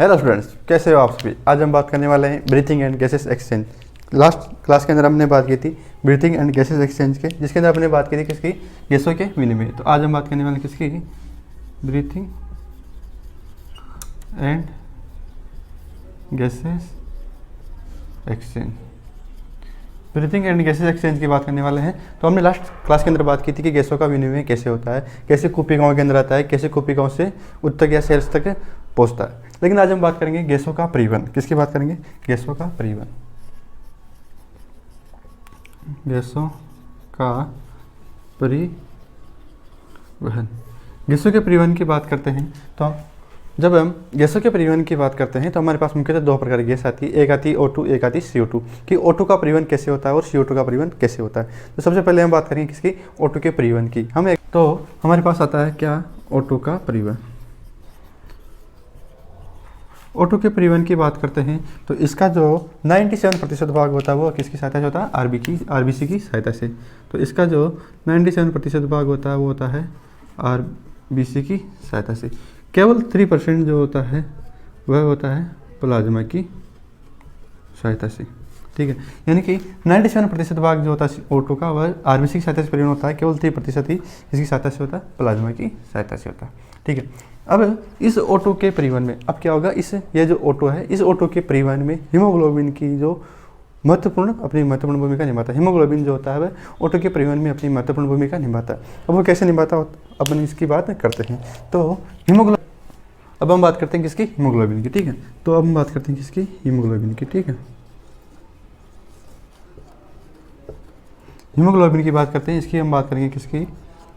Hello students, कैसे हो आप सभी। आज हम बात करने वाले हैं breathing and gases exchange. Last class के अंदर हमने बात की थी ब्रीथिंग एंड गैसेस एक्सचेंज के, जिसके अंदर हमने बात की थी किसकी, गैसों के विनिमय। तो आज हम बात करने वाले हैं किसकी, breathing and gases exchange. Breathing and gases exchange की बात करने वाले हैं। तो हमने लास्ट क्लास के अंदर बात की थी कि गैसों का विनिमय कैसे होता है, कैसे कोशिकाओं के अंदर आता है, कैसे कोशिकाओं से उत्तक या सेल्स तक पहुंचता है। लेकिन आज हम बात करेंगे गैसों का परिवहन। किसकी बात करेंगे, गैसों का परिवहन। गैसों का परिवहन, गैसों के परिवहन की बात करते हैं। तो जब हम गैसों के परिवहन की बात करते हैं तो हमारे पास मुख्यतः दो प्रकार की गैस आती है। एक आती है O2, एक आती है CO2। कि O2 का परिवहन कैसे होता है और CO2 का परिवहन कैसे होता है। तो सबसे पहले हम बात करेंगे किसकी, O2 के परिवहन की। तो हमारे पास आता है क्या, O2 का परिवहन। O2 के परिवहन की बात करते हैं तो इसका जो 97% भाग होता है वो किसकी सहायता से होता है, RBC की सहायता से। तो इसका जो 97% भाग होता है वो होता है RBC की सहायता से। केवल 3% जो होता है वह होता है प्लाज्मा की सहायता से। ठीक है, यानी कि 97% भाग जो होता है O2 का वह RBC की सहायता से परिवहन होता है। केवल 3% ही इसकी सहायता से होता है, प्लाज्मा की सहायता से होता है। ठीक है, अब इस O2 के परिवहन में अब क्या होगा, ये जो O2 है, इस O2 के परिवहन में हीमोग्लोबिन की जो अपनी महत्वपूर्ण भूमिका निभाता है। हीमोग्लोबिन जो होता है वह O2 के परिवहन में अपनी महत्वपूर्ण भूमिका निभाता है। अब वो कैसे निभाता है अपन इसकी बात करते हैं। तो अब हम बात करते हैं किसकी, हीमोग्लोबिन की। ठीक है, तो अब हम बात करते हैं किसकी, हीमोग्लोबिन की। ठीक है, हीमोग्लोबिन की बात करते हैं। इसकी हम बात करेंगे किसकी,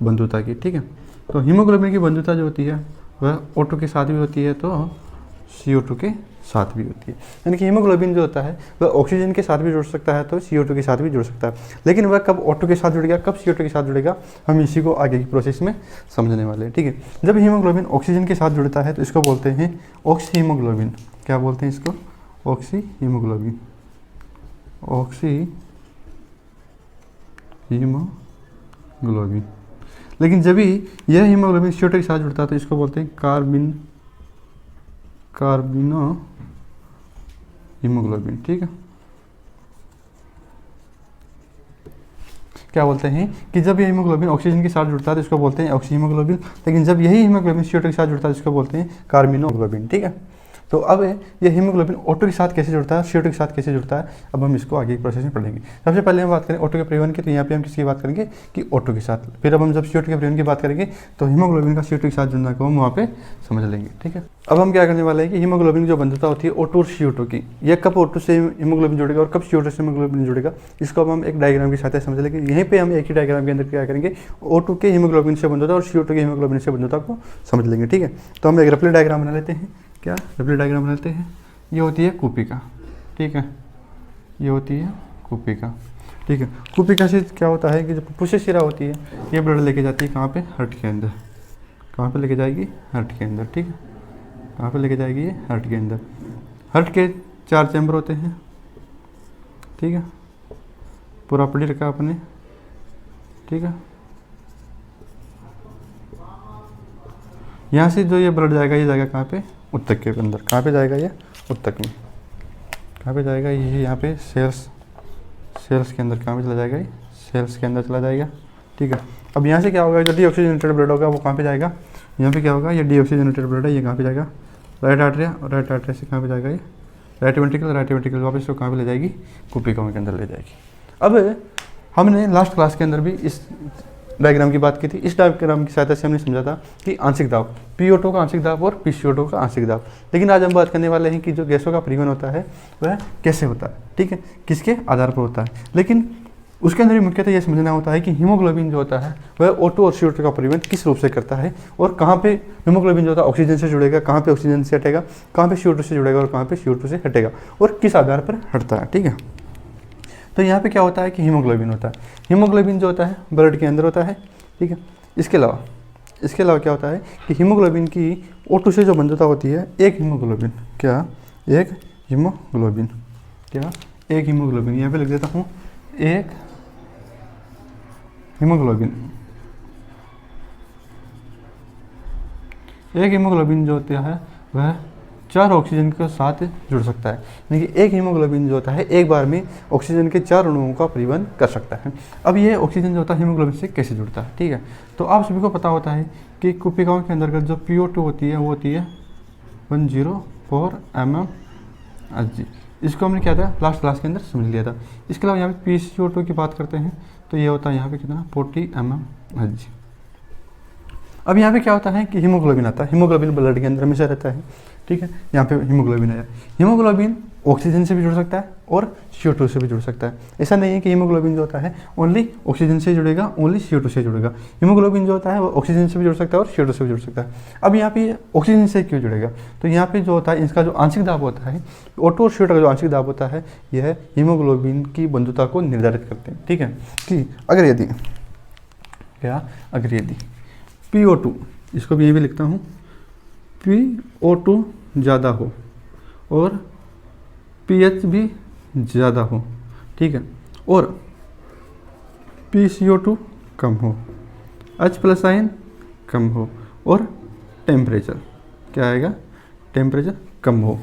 बंधुता की। ठीक है, तो हीमोग्लोबिन की बंधुता जो होती है वह O2 के साथ भी होती है तो CO2 के साथ भी होती है। यानी कि हीमोग्लोबिन जो होता है वह ऑक्सीजन के साथ भी जुड़ सकता है तो CO2 के साथ भी जुड़ सकता है। लेकिन वह कब O2 के साथ जुड़ेगा, कब CO2 के साथ जुड़ेगा, हम इसी को आगे की प्रोसेस में समझने वाले हैं। ठीक है, जब हीमोग्लोबिन ऑक्सीजन के साथ जुड़ता है तो इसको बोलते हैं ऑक्सी हीमोग्लोबिन। क्या बोलते हैं इसको, ऑक्सी हीमोग्लोबिन। Oxy haemoglobin. लेकिन जब भी यह हीमोग्लोबिन CO2 के साथ जुड़ता है तो इसको बोलते हैं कार्बिनो हीमोग्लोबिन। ठीक है, क्या बोलते हैं कि जब यह हीमोग्लोबिन ऑक्सीजन के साथ जुड़ता है तो इसको बोलते हैं ऑक्सी हीमोग्लोबिन। लेकिन जब यही हीमोग्लोबिन CO2 के साथ जुड़ता है तो इसको बोलते हैं कार्बिनो हीमोग्लोबिन। ठीक है, तो अब ये हीमोग्लोबिन O2 के साथ कैसे जुड़ता है, CO2 के साथ कैसे जुड़ता है, अब हम इसको आगे की प्रोसेस में पढ़ेंगे। सबसे पहले हम बात करें O2 के परिवहन की। तो यहाँ पे हम किसकी बात करेंगे कि O2 के साथ। फिर अब हम जब CO2 के परिवहन की बात करेंगे तो हीमोग्लोबिन का CO2 के साथ जुड़ना को हम वहाँ पे समझ लेंगे। ठीक है, अब हम क्या करने वाले हैं कि हीमोग्लोबिन की जो बंधुता होती है O2 और CO2 की, यह कब O2 से हीमोग्लोबिन जुड़ेगा और कब CO2 से हीमोग्लोबिन जुड़ेगा, इसको अब हम एक डायग्राम की सहायता से समझ लेंगे। यहीं पे हम एक ही डायग्राम के अंदर क्या करेंगे, O2 के हीमोग्लोबिन से बंधुता और CO2 के हीमोग्लोबिन से बंधुता को समझ लेंगे। ठीक है, तो हम एक रफली डायग्राम बना लेते हैं। क्या रफली डायग्राम बनाते हैं, ये होती है कूपिका। ठीक है, ये होती है कूपिका। ठीक है, कूपिका से क्या होता है कि जो पुष्य शिरा होती है ये ब्लड लेके जाती है कहाँ पे, हार्ट के अंदर। कहाँ पे लेके जाएगी, हार्ट के अंदर। ठीक है, कहाँ पे लेके जाएगी, ये हार्ट के अंदर। हार्ट के 4 चैम्बर होते हैं। ठीक है, पूरा पढ़ी रखा आपने। ठीक है, यहाँ से जो ये ब्लड जाएगा ये जाएगा कहाँ पे, उत्तक के अंदर। कहाँ पे जाएगा ये, उत्तक में। कहाँ पे जाएगा ये, यहाँ पे सेल्स के अंदर। कहाँ पे चला जाएगा ये, सेल्स के अंदर चला जाएगा। ठीक है, अब यहाँ से क्या होगा, जो डीऑक्सीजनेटेड ब्लड होगा वो कहाँ पे जाएगा, यहाँ पे क्या होगा, ये डीऑक्सीजनेटेड ब्लड है, ये कहाँ पे जाएगा, राइट आर्टरी। और राइट आर्टरी से कहाँ पे जाएगा ये, राइट वेंट्रिकल वापस तो कहाँ पे ले जाएगी, कूपिका के अंदर ले जाएगी। अब हमने लास्ट क्लास के अंदर भी इस डायग्राम की बात की थी। इस डायग्राम की सहायता से हमने समझा था कि आंशिक दाब, PO2 का आंशिक दाब और PCO2 का आंशिक दाब। लेकिन आज हम बात करने वाले हैं कि जो गैसों का परिवहन होता है वह कैसे होता है। ठीक है, किसके आधार पर होता है। लेकिन उसके अंदर भी मुख्यतः यह समझना होता है कि हीमोग्लोबिन जो होता है वह O2 और CO2 का परिवहन किस रूप से करता है और कहाँ पे हीमोग्लोबिन जो होता है ऑक्सीजन से जुड़ेगा, कहाँ पे ऑक्सीजन से हटेगा, कहाँ पे CO2 से जुड़ेगा और कहाँ पे CO2 से हटेगा और किस आधार पर हटता है। ठीक है, तो यहाँ पे क्या होता है कि हीमोग्लोबिन होता है। हीमोग्लोबिन जो होता है ब्लड के अंदर होता है। ठीक है, इसके अलावा क्या होता है कि हीमोग्लोबिन की O2 से जो बंधुता होती है, एक हीमोग्लोबिन, एक हीमोग्लोबिन, यहाँ पे लिख देता हूँ, एक हीमोग्लोबिन जो होता है वह 4 ऑक्सीजन के साथ जुड़ सकता है, यानी कि एक हीमोग्लोबिन जो होता है एक बार में ऑक्सीजन के 4 अणुओं का परिवहन कर सकता है। अब ये ऑक्सीजन जो होता है हीमोग्लोबिन से कैसे जुड़ता है, ठीक है। तो आप सभी को पता होता है कि कोशिकाओं के अंतर्गत जो PO2 होती है वो होती है 104 mmHg। इसको हमने क्या था लास्ट क्लास के अंदर समझ लिया था। इसके अलावा यहाँ पे PCO2 की बात करते हैं तो ये होता है यहाँ पे कितना 40 mmHg। अब यहाँ पे क्या होता है कि हीमोग्लोबिन आता है, हीमोग्लोबिन ब्लड के अंदर हमेशा रहता है, ठीक है। यहाँ पे हीमोग्लोबिन आया, हीमोग्लोबिन ऑक्सीजन से भी जुड़ सकता है और CO2 से भी जुड़ सकता है। ऐसा नहीं है कि हीमोग्लोबिन जो होता है ओनली ऑक्सीजन से जुड़ेगा, ओनली CO2 से जुड़ेगा। हीमोग्लोबिन जो होता है वो ऑक्सीजन से भी जुड़ सकता है और CO2 से भी जुड़ सकता है। अब यहाँ पे ऑक्सीजन से क्यों जुड़ेगा, तो यहाँ पे जो होता है इसका जो आंशिक दाब होता है, O2 और CO2 का जो आंशिक दाब होता है यह हीमोग्लोबिन की बंधुता को निर्धारित करते हैं, ठीक है। कि अगर यदि PO2, इसको भी ये भी लिखता हूँ, PO2 ज़्यादा हो और pH भी ज़्यादा हो, ठीक है, और PCO2 कम हो, H+ आयन कम हो और टेम्परेचर क्या आएगा, टेम्परेचर कम हो।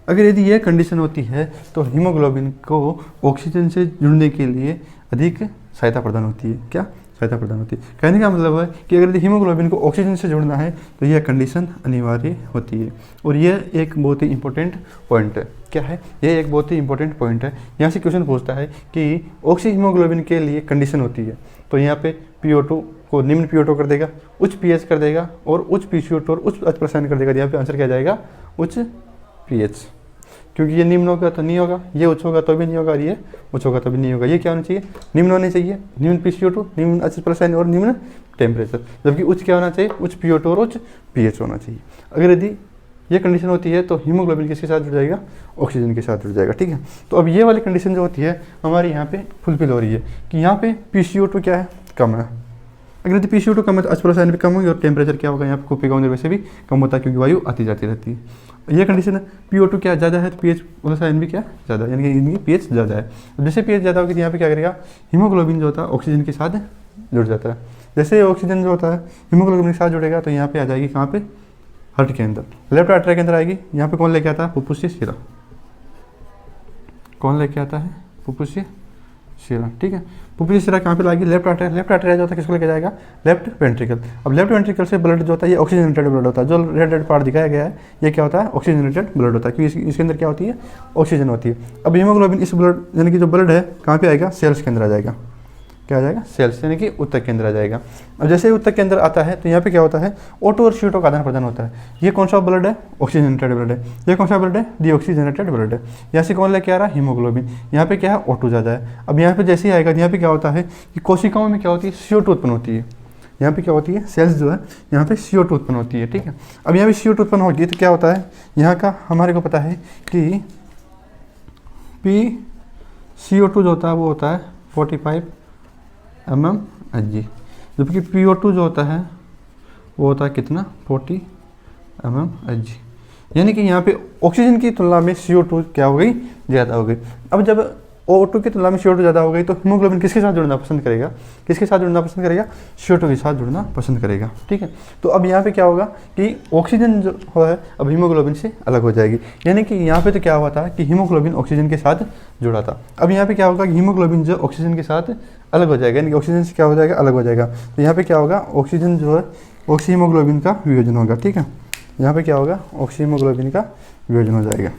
अगर यदि यह कंडीशन होती है तो हीमोग्लोबिन को ऑक्सीजन से जुड़ने के लिए अधिक सहायता प्रदान होती है। क्या सहायता प्रदान होती है, कहने का मतलब है कि अगर हीमोग्लोबिन को ऑक्सीजन से जुड़ना है तो यह कंडीशन अनिवार्य होती है। और यह एक बहुत ही इंपॉर्टेंट पॉइंट है। क्या है, यह एक बहुत ही इंपॉर्टेंट पॉइंट है। यहाँ से क्वेश्चन पूछता है कि ऑक्सी हीमोग्लोबिन के लिए कंडीशन होती है, तो यहाँ पे PO2 को निम्न PO2 कर देगा, उच्च pH कर देगा और उच्च PCO2 और उच्च H+ आयन कर देगा। यहाँ पे आंसर क्या जाएगा, उच्च pH, क्योंकि ये निम्न होगा तो नहीं होगा, ये उच्च होगा तो भी नहीं होगा, ये उच्च होगा तो भी नहीं होगा। ये क्या होना चाहिए, निम्न होने चाहिए, निम्न PCO2, निम्न H+ आयन और निम्न टेम्परेचर। जबकि उच्च क्या होना चाहिए, उच्च PO2 और उच्च pH होना चाहिए। अगर यदि ये कंडीशन होती है तो हीमोग्लोबिन किसके साथ जुड़ जाएगा, ऑक्सीजन के साथ जुड़ जाएगा, ठीक है। तो अब ये वाली कंडीशन जो होती है हमारी यहाँ पे फुलफिल हो रही है कि यहाँ पे PCO2 क्या है, कम है। अगर यदि PCO2 कम है तो H+ आयन भी कम होगी और टेम्परेचर क्या होगा, यहाँ पे कोशिकाओं में वैसे भी कम होता है क्योंकि वायु आती जाती रहती है। ये कंडीशन है, PO2 क्या ज़्यादा है तो PH+ आयन भी क्या ज़्यादा है, यानी कि इनकी pH ज़्यादा है। जैसे pH ज़्यादा होगी तो यहाँ पे क्या करेगा, हीमोग्लोबिन जो होता है ऑक्सीजन के साथ जुड़ जाता है। जैसे ऑक्सीजन जो होता है हीमोग्लोबिन के साथ जुड़ेगा तो यहाँ पे आ जाएगी कहाँ पे, हार्ट के अंदर, लेफ्ट आर्टरी के अंदर आएगी। यहाँ पे कौन लेके आता है, फुफ्फुसीय शिरा, कौन लेके आता है, फुफ्फुसीय शिरा, ठीक है। फुफ्फुसीय शिरा कहाँ पे लाएगी, लेफ्ट आर्टरी। लेफ्ट आर्टरी जो होता है किसको लेके जाएगा, लेफ्ट वेंट्रिकल। अब लेफ्ट वेंट्रिकल से ब्लड जो होता है ये ऑक्सीजनेटेड ब्लड होता है। जो रेड रेड पार्ट दिखाया गया है ये क्या होता है, ऑक्सीजनेटेड ब्लड होता है, क्योंकि इसके अंदर क्या होती है, ऑक्सीजन होती है। अब हीमोग्लोबिन इस ब्लड यानी कि जो ब्लड है कहाँ पे आएगा, सेल्स के अंदर आ जाएगा। क्या आ जाएगा, सेल्स, यानी कि ऊतक के अंदर आ जाएगा। अब जैसे ही ऊतक के अंदर आता है तो यहाँ पे क्या होता है, O2 और CO2 का आदान प्रदान होता है। ये कौन सा ब्लड है, ऑक्सीजनेटेड ब्लड है। ये कौन सा ब्लड है, डीऑक्सीजनेटेड ब्लड है। यहाँ से कौन लेके आ रहा है, हीमोग्लोबिन। यहाँ पे क्या है, O2 ज़्यादा है। अब यहाँ पे जैसे ही आएगा यहाँ पे क्या होता है कि कोशिकाओं में क्या होती है, CO2 उत्पन्न होती है। यहाँ पे क्या होती है, सेल्स जो है यहाँ पे CO2 उत्पन्न होती है, ठीक है। अब यहाँ पे CO2 उत्पन्न होगी तो क्या होता है, यहाँ का हमारे को पता है कि PCO2 जो होता है वो होता है 45 mmHg, जबकि PO2 जो होता है वो होता है कितना, 40 mmHg। यानी कि यहाँ पे ऑक्सीजन की तुलना में CO2 क्या हो गई, ज़्यादा हो गई। अब जब O2 की तुलना में CO2 ज़्यादा हो गई तो हीमोग्लोबिन किसके साथ जुड़ना पसंद करेगा, किसके साथ जुड़ना पसंद करेगा, CO2 के साथ जुड़ना पसंद करेगा, ठीक है। तो अब यहाँ पे क्या होगा कि ऑक्सीजन जो है अब हीमोग्लोबिन से अलग हो जाएगी। यानी कि यहाँ पे तो क्या हुआ था कि हीमोग्लोबिन ऑक्सीजन के साथ जुड़ा था। अब यहाँ पे क्या होगा कि हीमोग्लोबिन जो ऑक्सीजन के साथ अलग हो जाएगा, यानी कि ऑक्सीजन से क्या हो जाएगा, अलग हो जाएगा। तो यहाँ पे क्या होगा, ऑक्सीजन जो है ऑक्सी हीमोग्लोबिन का वियोजन होगा, ठीक है। यहाँ पे क्या होगा, ऑक्सी हीमोग्लोबिन का वियोजन हो जाएगा।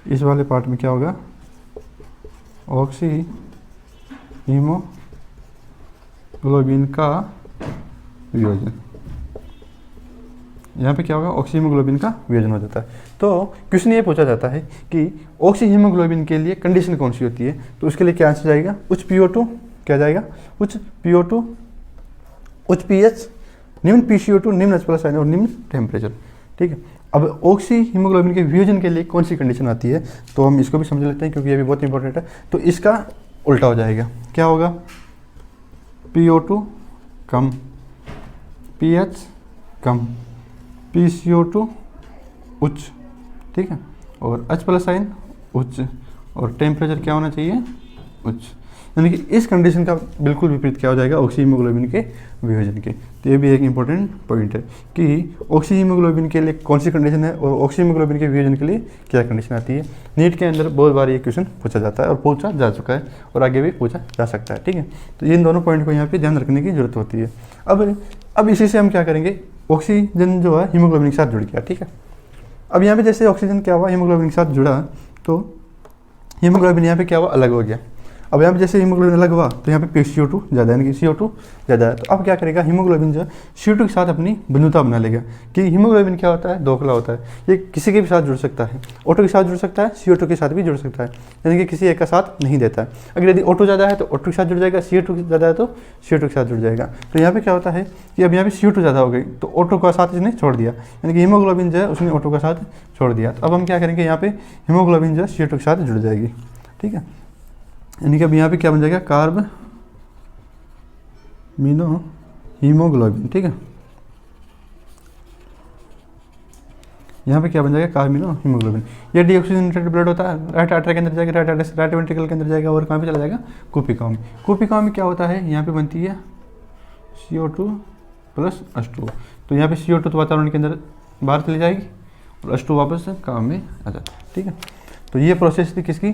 इस वाले पार्ट में क्या होगा, ऑक्सी हीमोग्लोबिन का वियोजन। यहाँ पे क्या होगा, ऑक्सी हीमोग्लोबिन का वियोजन हो जाता है। तो क्वेश्चन ये पूछा जाता है कि ऑक्सी हीमोग्लोबिन के लिए कंडीशन कौन सी होती है, तो उसके लिए क्या आंसर जाएगा, उच्च PO2 क्या जाएगा, उच्च PO2, उच्च pH, निम्न PCO2, निम्न H+ आयन और निम्न टेम्परेचर, ठीक है। अब ऑक्सी हीमोग्लोबिन के वियोजन के लिए कौन सी कंडीशन आती है, तो हम इसको भी समझ लेते हैं क्योंकि ये भी बहुत इंपॉर्टेंट है। तो इसका उल्टा हो जाएगा, क्या होगा, PO2 कम, pH कम, PCO2 उच्च, ठीक है, और H+ आयन उच्च और टेम्परेचर क्या होना चाहिए, उच्च। यानी कि इस कंडीशन का बिल्कुल विपरीत क्या हो जाएगा ऑक्सी हीमोग्लोबिन के विभाजन के। तो ये भी एक इंपॉर्टेंट पॉइंट है कि ऑक्सी हीमोग्लोबिन के लिए कौन सी कंडीशन है और ऑक्सी हीमोग्लोबिन के विभाजन के लिए क्या कंडीशन आती है। नीट के अंदर बहुत बार ये क्वेश्चन पूछा जाता है और पूछा जा चुका है और आगे भी पूछा जा सकता है, ठीक है। तो इन दोनों पॉइंट को यहाँ पे ध्यान रखने की जरूरत होती है। अब इसी से हम क्या करेंगे, ऑक्सीजन जो है हीमोग्लोबिन के साथ जुड़ गया, ठीक है। अब यहाँ पे जैसे ऑक्सीजन क्या हुआ, हीमोग्लोबिन के साथ जुड़ा, तो हीमोग्लोबिन यहाँ पे क्या हुआ, अलग हो गया। अब यहाँ पे जैसे हीमोग्लोबिन अलग हुआ तो यहाँ पे CO2 ज़्यादा है, यानी कि CO2 ज़्यादा है। तो अब क्या करेगा, हीमोग्लोबिन जो है CO2 के साथ अपनी बंधुता बना लेगा। कि हीमोग्लोबिन क्या होता है, दोखला होता है, ये किसी के भी साथ जुड़ सकता है, O2 के साथ जुड़ सकता है, CO2 के साथ भी जुड़ सकता है, यानी कि किसी एक का साथ नहीं देता है। अगर यदि O2 ज़्यादा है तो O2 के साथ जुड़ जाएगा, CO2 ज़्यादा है तो CO2 के साथ जुड़ जाएगा। तो यहाँ पे क्या होता है कि अब यहाँ पे CO2 ज़्यादा हो गई तो O2 का साथ इसने छोड़ दिया, यानी कि हीमोग्लोबिन जो है उसने O2 का साथ छोड़ दिया। तो अब हम क्या करेंगे, यहाँ पे हीमोग्लोबिन जो है CO2 के साथ जुड़ जाएगी, ठीक है। यानी कि अब यहाँ पे क्या बन जाएगा, कार्बमिनो हीमोग्लोबिन, ठीक है। यहाँ पे क्या बन जाएगा, कार्बमिनो हीमोग्लोबिन। ये डीऑक्सीजनेटेड ब्लड होता है, राइट आर्टरी के अंदर जाएगा, राइट वेंट्रिकल के अंदर जाएगा और कहाँ पे चला जाएगा, कोशिकाओं में। कोशिकाओं में क्या होता है, यहाँ पे बनती है CO2 + H2। तो यहाँ पे CO2 तो वातावरण के अंदर बाहर चली जाएगी और H2 वापस काम में आ जाता है, ठीक है। तो ये प्रोसेस थी किसकी,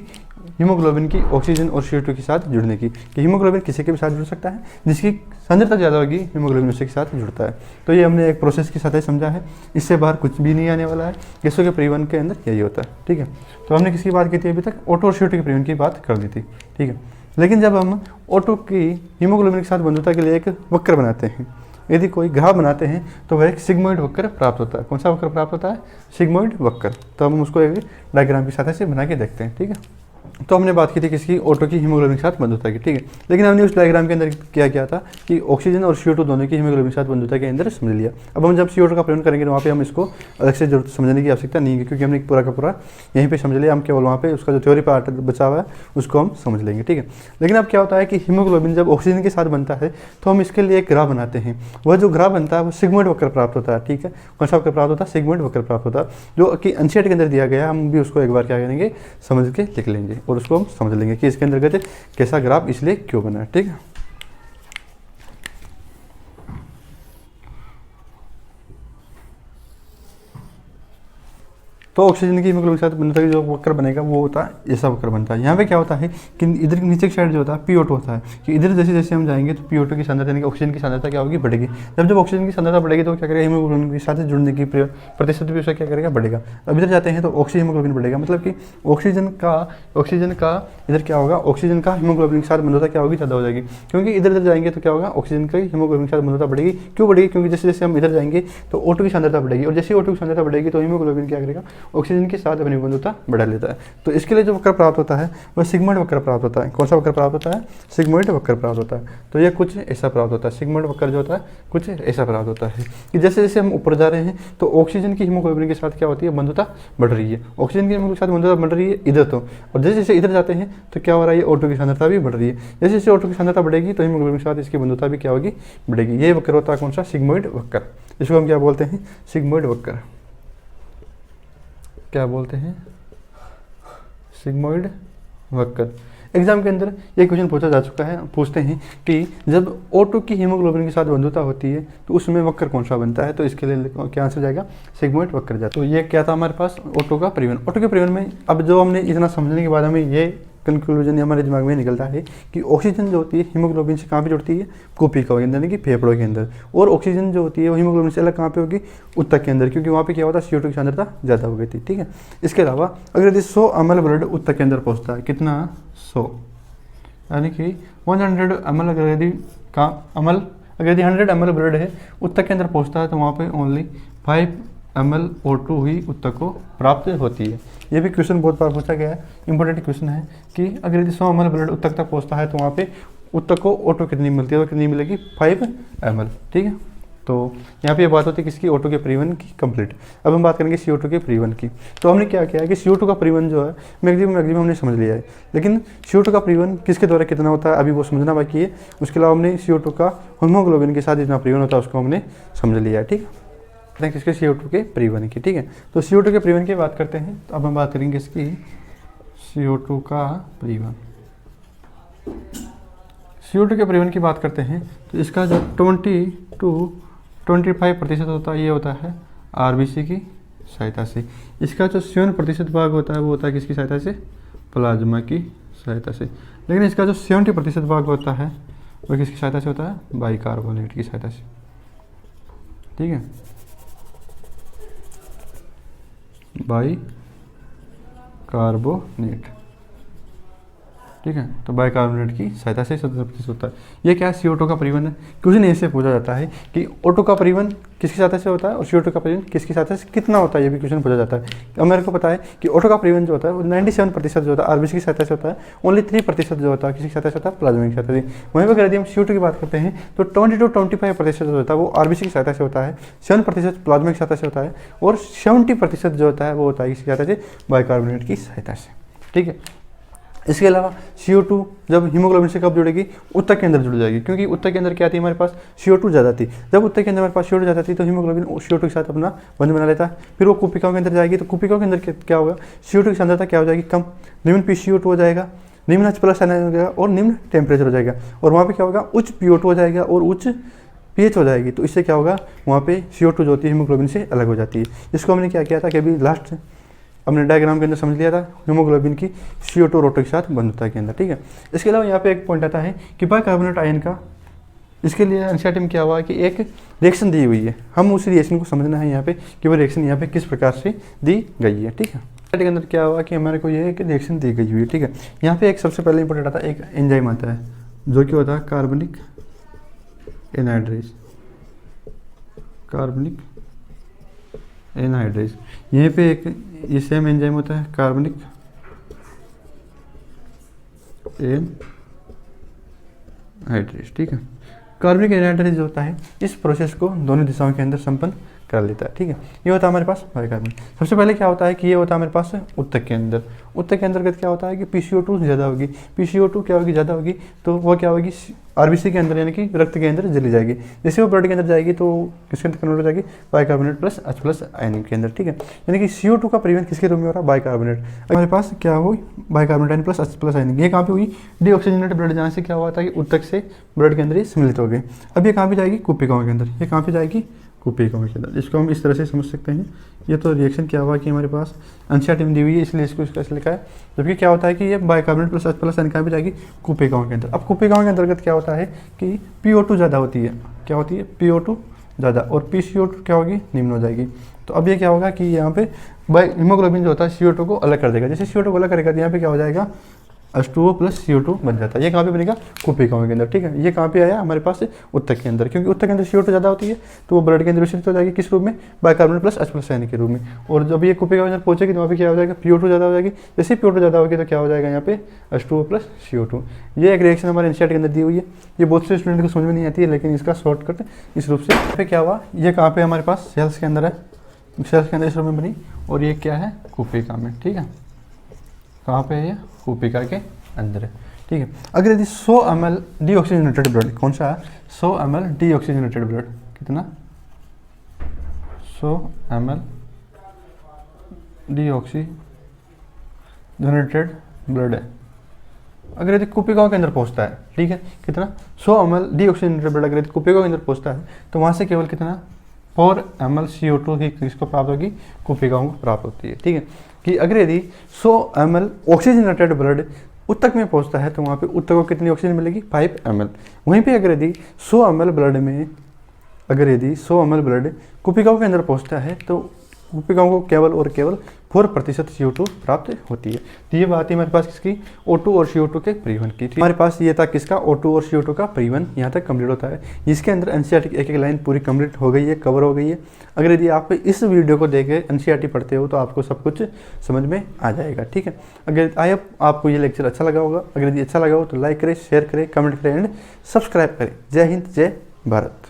हीमोग्लोबिन की ऑक्सीजन और CO2 के साथ जुड़ने की। कि हीमोग्लोबिन किसी के भी साथ जुड़ सकता है, जिसकी सांद्रता ज़्यादा होगी हीमोग्लोबिन उसी के साथ जुड़ता है। तो ये हमने एक प्रोसेस की सतह समझा है, इससे बाहर कुछ भी नहीं आने वाला है। गैसों के परिवहन के अंदर यही होता है, ठीक है। तो हमने किसकी बात की थी अभी तक, O2 और CO2 के परिवहन की बात कर दी थी, ठीक है। लेकिन जब हम O2 की हीमोग्लोबिन के साथ बंधुता के लिए एक वक्र बनाते हैं, यदि कोई ग्राफ बनाते हैं तो वह एक सिग्मोइड वक्र प्राप्त होता है। कौन सा वक्र प्राप्त होता है, सिग्मोइड वक्र। तो हम उसको एक डायग्राम की सहायता से बना के देखते हैं, ठीक है। तो हमने बात की थी किसकी, O2 की हीमोग्लोबिन के साथ बंधुता की, ठीक है। लेकिन हमने उस डायग्राम के अंदर क्या किया था कि ऑक्सीजन और CO2 दोनों की हीमोग्लोबिन के साथ बंधुता के अंदर समझ लिया। अब हम जब CO2 का प्रयोग करेंगे तो वहाँ पे हम इसको अलग से जरूरत समझने की आवश्यकता नहीं है, क्योंकि हमने पूरा का पूरा यहीं पे समझ लिया। हम केवल वहाँ पे उसका जो थ्योरी पार्ट बचा हुआ है उसको हम समझ लेंगे, ठीक है। लेकिन अब क्या होता है कि हीमोग्लोबिन जब ऑक्सीजन के साथ बनता है तो हम इसके लिए एक ग्राफ बनाते हैं। वह जो ग्राफ बनता है वो सिग्मोइड वक्र प्राप्त होता है, ठीक है। कौन सा वक्र प्राप्त होता है, सिग्मोइड वक्र प्राप्त होता है, जो कि एनसीईआरटी के अंदर दिया गया है। हम भी उसको एक बार क्या करेंगे, समझ के लिख लेंगे और उसको हम समझ लेंगे कि इसके अंतर्गत कैसा ग्राफ इसलिए क्यों बना है, ठीक है। तो ऑक्सीजन की हीमोग्लोबिन के साथ बंधुता की जो वक्र बनेगा वो होता है, ऐसा वक्र बनता है। यहाँ पे क्या होता है कि इधर नीचे की साइड जो होता है PO2 होता है, कि इधर जैसे जैसे हम जाएंगे तो PO2 की सांद्रता यानी कि ऑक्सीजन की सांद्रता क्या होगी, बढ़ेगी। जब ऑक्सीजन की सांद्रता बढ़ेगी तो क्या करेगा, हीमोग्लोबिन के साथ जुड़ने की प्रतिशत भी उसका क्या करेगा, बढ़ेगा। अब इधर जाते हैं तो ऑक्सी हीमोग्लोबिन बढ़ेगा, मतलब कि ऑक्सीजन का इधर क्या होगा, ऑक्सीजन का हीमोग्लोबिन के साथ बंधुता क्या होगी, ज़्यादा हो जाएगी। क्योंकि इधर इधर जाएंगे तो क्या होगा, ऑक्सीजन की हीमोग्लोबिन के साथ बंधुता बढ़ेगी। क्यों बढ़ेगी, क्योंकि जैसे जैसे हम इधर जाएंगे तो O2 की सांद्रता बढ़ेगी और जैसे O2 की सांद्रता बढ़ेगी तो हीमोग्लोबिन क्या करेगा, ऑक्सीजन के साथ अपनी बंधुता बढ़ा लेता है। तो इसके लिए जो वक्र प्राप्त होता है वह सिग्मोइड वक्र प्राप्त होता है। कौन सा वक्र प्राप्त होता है, सिग्मोइड वक्र प्राप्त होता है। तो ये कुछ ऐसा प्राप्त होता है, सिग्मोइड वक्र जो होता है कुछ ऐसा प्राप्त होता है कि जैसे जैसे हम ऊपर जा रहे हैं तो ऑक्सीजन की हीमोग्लोबिन के साथ क्या होती है, बंधुता बढ़ रही है। ऑक्सीजन की हीमोग्लोबिन के साथ बंधुता बढ़ रही है इधर तो, और जैसे जैसे इधर जाते हैं तो क्या हो रहा है, O2 की सांद्रता भी बढ़ रही है। जैसे जैसे O2 की सांद्रता बढ़ेगी तो हीमोग्लोबिन के साथ इसकी बंधुता भी क्या होगी, बढ़ेगी। ये वक्र होता है कौन सा, सिग्मोइड वक्र। इसको हम क्या बोलते हैं, सिग्मोइड वक्र। क्या बोलते हैं, सिग्मोइड वक्र। एग्जाम के अंदर ये क्वेश्चन पूछा जा चुका है, पूछते हैं कि जब O2 की हीमोग्लोबिन के साथ बंधुता होती है तो उसमें वक्र कौन सा बनता है। तो इसके लिए क्या आंसर जाएगा, सिग्मोइड वक्र जाता है। तो ये क्या था हमारे पास, O2 का परिवहन। O2 के परिवहन में अब जो हमने इतना समझने के बाद हमें ये कंक्लूजन हमारे दिमाग में निकलता है कि ऑक्सीजन जो होती है हीमोग्लोबिन से कहाँ पे जुड़ती है, कोशिकाओं के अंदर यानी कि फेफड़ों के अंदर, और ऑक्सीजन जो होती है वो हीमोग्लोबिन से अलग कहाँ पे होगी, ऊतक के अंदर, क्योंकि वहाँ पे क्या होता है CO2 की सांद्रता ज़्यादा हो गई थी, ठीक है। इसके अलावा अगर यदि 100 ml ब्लड ऊतक के अंदर पहुँचता है, कितना 100, यानी कि 100 ml अगर यदि 100 ml ब्लड है ऊतक के अंदर पहुँचता है तो वहाँ पर ओनली 5 ml O2 ही ऊतक को प्राप्त होती है। ये भी क्वेश्चन बहुत बार पूछा गया है, इंपॉर्टेंट क्वेश्चन है कि अगर यदि 100 ml ब्लड ऊतक तक पहुंचता है तो वहाँ पे ऊतक को O2 कितनी मिलती है, तो कितनी मिलेगी, 5 ml, ठीक है। तो यहाँ पे ये बात होती है किसकी, O2 के परिवहन की कंप्लीट। अब हम बात करेंगे CO2 के परिवहन की। तो हमने क्या किया है कि CO2 का परिवहन जो है मैक्सिमम हमने समझ लिया है, लेकिन CO2 का परिवहन किसके द्वारा कितना होता है अभी वो समझना बाकी है। उसके अलावा हमने CO2 का हीमोग्लोबिन के साथ जितना परिवहन होता है उसको हमने समझ लिया है, ठीक है। किसके, CO2 के परिवहन की, ठीक है। तो CO2 के परिवहन की बात करते हैं, तो अब हम बात करेंगे इसकी CO2 का परिवहन। CO2 के परिवहन की बात करते हैं तो इसका जो 20 to 25% होता है ये होता है RBC की सहायता से। इसका जो 7% भाग होता है वो होता है किसकी सहायता से, प्लाज्मा की सहायता से। लेकिन इसका जो 70% भाग होता है वो किसकी सहायता से होता है, बाइकार्बोनेट की सहायता से। ठीक है, बाइकार्बोनेट। ठीक है, तो बाइकार्बोनेट की सहायता से 70% होता है। ये क्या है, CO2 का परिवहन है। क्वेश्चन ऐसे पूछा जाता है कि O2 का परिवहन किसकी सहायता से होता है और CO2 का परिवहन किसकी सहायता से कितना होता है, ये भी क्वेश्चन पूछा जाता है। अब मेरे को पता है कि O2 का परिवहन जो होता है वो 97% जो होता है RBC की सहायता से होता है, ओनली 3% जो होता है किसकी सहायता से होता है, प्लाज्मा की सहायता से। वहीं पर यदि हम CO2 की बात करते हैं तो 20 to 25% जो होता है वो RBC की सहायता से होता है, 7% प्लाज्मा की सहायता से होता है और 70% जो होता है वो होता है किसकी सहायता से, बाइकार्बोनेट की सहायता से। ठीक है, इसके अलावा CO2 जब हीमोग्लोबिन से कब जुड़ेगी, उत्तक के अंदर जुड़ जाएगी, क्योंकि उत्तक के अंदर क्या थी हमारे पास, CO2 ज़्यादा थी। जब उत्तक के अंदर हमारे पास CO2 ज़्यादा थी तो हीमोग्लोबिन CO2 के साथ अपना बंध बना लेता है। फिर वो कुपिकाओं के अंदर जाएगी तो कुपिकाओं के अंदर क्या होगा, CO2 की सांद्रता क्या हो जाएगी, कम, निम्न PCO2 हो जाएगा, निम्न H+ आयन हो जाएगा और निम्न टेम्परेचर हो जाएगा। और वहाँ पर क्या होगा, उच्च PO2 हो जाएगा और उच्च pH हो जाएगी। तो इससे क्या होगा, वहाँ पे CO2 जो होती है हीमोग्लोबिन से अलग हो जाती है। इसको हमने क्या किया था कि अभी लास्ट हमने डायग्राम के अंदर समझ लिया था, हीमोग्लोबिन की CO2 रोटो के साथ बंधुता के अंदर। ठीक है, इसके अलावा यहाँ पे एक पॉइंट आता है कि बाइकार्बोनेट आयन का, इसके लिए एनसीईआरटी में क्या हुआ कि एक रिएक्शन दी हुई है, हम उस रिएक्शन को समझना है यहाँ पे कि वो रिएक्शन यहाँ पे किस प्रकार से दी गई है। ठीक है, के अंदर क्या हुआ कि हमारे को ये एक रिएक्शन दी गई हुई है। ठीक है, यहाँ पे एक सबसे पहले इंपॉर्टेंट आता है, एक एंजाइम आता है जो कि होता है कार्बनिक एनहाइड्रेज, कार्बनिक एनहाइड्रेज। यहीं पे एक ये सेम एंजाइम होता है कार्बनिक एनहाइड्रेज। ठीक है, कार्बनिक एनहाइड्रेज जो होता है इस प्रोसेस को दोनों दिशाओं के अंदर संपन्न कर लेता है। ठीक है, ये होता है हमारे पास बाइकार्बोनेट। सबसे पहले क्या होता है कि ये होता है हमारे पास उत्तक के अंदर, उत्तक के अंतर्गत क्या होता है कि PCO2 ज़्यादा होगी, PCO2 क्या होगी, ज़्यादा होगी, तो वो क्या होगी, RBC के अंदर यानी कि रक्त के अंदर चली जाएगी। जैसे वो ब्लड के अंदर जाएगी तो किसके अंदर कन्वर्ट हो जाएगी, बाइकार्बोनेट प्लस H+ आयन के अंदर। ठीक है, यानी कि CO2 का परिवहन किसके रूप में हो रहा है, बाइकार्बोनेट। हमारे पास क्या हुई, bicarbonate ion plus H+ ion, ये कहाँ पे हुई, डीऑक्सीजनेटेड ब्लड जाने से क्या हुआ था कि उत्तक से ब्लड के अंदर ही सम्मिलित हो गए। अब ये कहाँ पे जाएगी, कुपिकाओं के अंदर, ये कहाँ पे जाएगी, कुपिकाओं के अंदर। इसको हम इस तरह से समझ सकते हैं। ये तो रिएक्शन क्या हुआ कि हमारे पास एनसीईआरटी में दी हुई है इसलिए इसको इसका लिखा है। जबकि क्या होता है कि ये बाइकार्बोनेट प्लस H+ आयन कहाँ पे जाएगी, कुपिकाओं के अंदर। अब कुपिकाओं के अंतर्गत क्या होता है कि PO2 ज़्यादा होती है, क्या होती है, PO2 ज़्यादा, और PCO2 क्या होगी, निम्न हो जाएगी। तो अब ये क्या होगा कि यहाँ पे हीमोग्लोबिन जो होता है CO2 को अलग कर देगा। जैसे CO2 को अलग करेगा तो यहाँ पे क्या हो जाएगा, H2O + CO2 बन जाता है। ये कहाँ पे बनेगा, कुपिकाओं के अंदर। ठीक है, ये कहाँ पे आया हमारे पास, उत्तक के अंदर, क्योंकि उत्तक के अंदर CO2 ज़्यादा होती है तो वो ब्लड के अंदर विस्तृत हो जाएगी, किस रूप में, बाइकार्बोनेट प्लस H+ आयन के रूप में। और जब ये कुपिकाओं के अंदर पहुंचेगी तो वहाँ पे क्या हो जाएगा, PO2 ज़्यादा हो जाएगी। जैसे PO2 ज़्यादा होगी तो क्या हो जाएगा यहाँ पे H2O + CO2। ये एक रिएक्शन हमारे एनसीईआरटी के अंदर दी हुई है। ये बहुत से स्टूडेंट को समझ में नहीं आती है, लेकिन इसका शॉर्टकट इस रूप से। यहाँ पे क्या हुआ, ये कहाँ पे हमारे पास सेल्स के अंदर है, सेल्स के अंदर इस रूप में बनी, और ये क्या है, कुपिका में। ठीक है, कहाँ पे है ये, कुपिका के अंदर है। ठीक है, अगर यदि 100 ml डीऑक्सीजनेटेड ब्लड, कौन सा है, 100 ml डीऑक्सीजनेटेड ब्लड, कितना, 100 ml डीऑक्सीजनेटेड ब्लड है, अगर यदि कुपिकाओं के अंदर पहुंचता है। ठीक है, कितना, 100 ml डीऑक्सीजनेटेड ब्लड अगर यदि कुपिकाओं के अंदर पहुंचता है तो वहाँ से केवल कितना, 4 ml CO2 की किसको प्राप्त होगी, कुपिकाओं को प्राप्त होती है। ठीक है, कि अगर यदि 100 ml ऑक्सीजनेटेड ब्लड उत्तक में पहुंचता है तो वहाँ पे उत्तक को कितनी ऑक्सीजन मिलेगी, 5 ml। वहीं पे अगर यदि 100 ml ब्लड में, अगर यदि 100 ml ब्लड कुपिकाओं के अंदर पहुंचता है तो कुपिकाओं को केवल और केवल 4% CO2 प्राप्त होती है। तो ये बात है हमारे पास किसकी, O2 और CO2 के परिवहन की। हमारे पास ये था किसका, O2 और CO2 का परिवहन यहाँ तक कंप्लीट होता है। इसके अंदर एनसीईआरटी की एक एक लाइन पूरी कंप्लीट हो गई है, कवर हो गई है। अगर यदि आप इस वीडियो को देख के एनसीईआरटी पढ़ते हो तो आपको सब कुछ समझ में आ जाएगा। ठीक है, अगर आपको ये लेक्चर अच्छा लगा होगा, अगर यदि अच्छा लगा हो तो लाइक करें, शेयर करें, कमेंट करें एंड सब्सक्राइब करें। जय हिंद, जय भारत।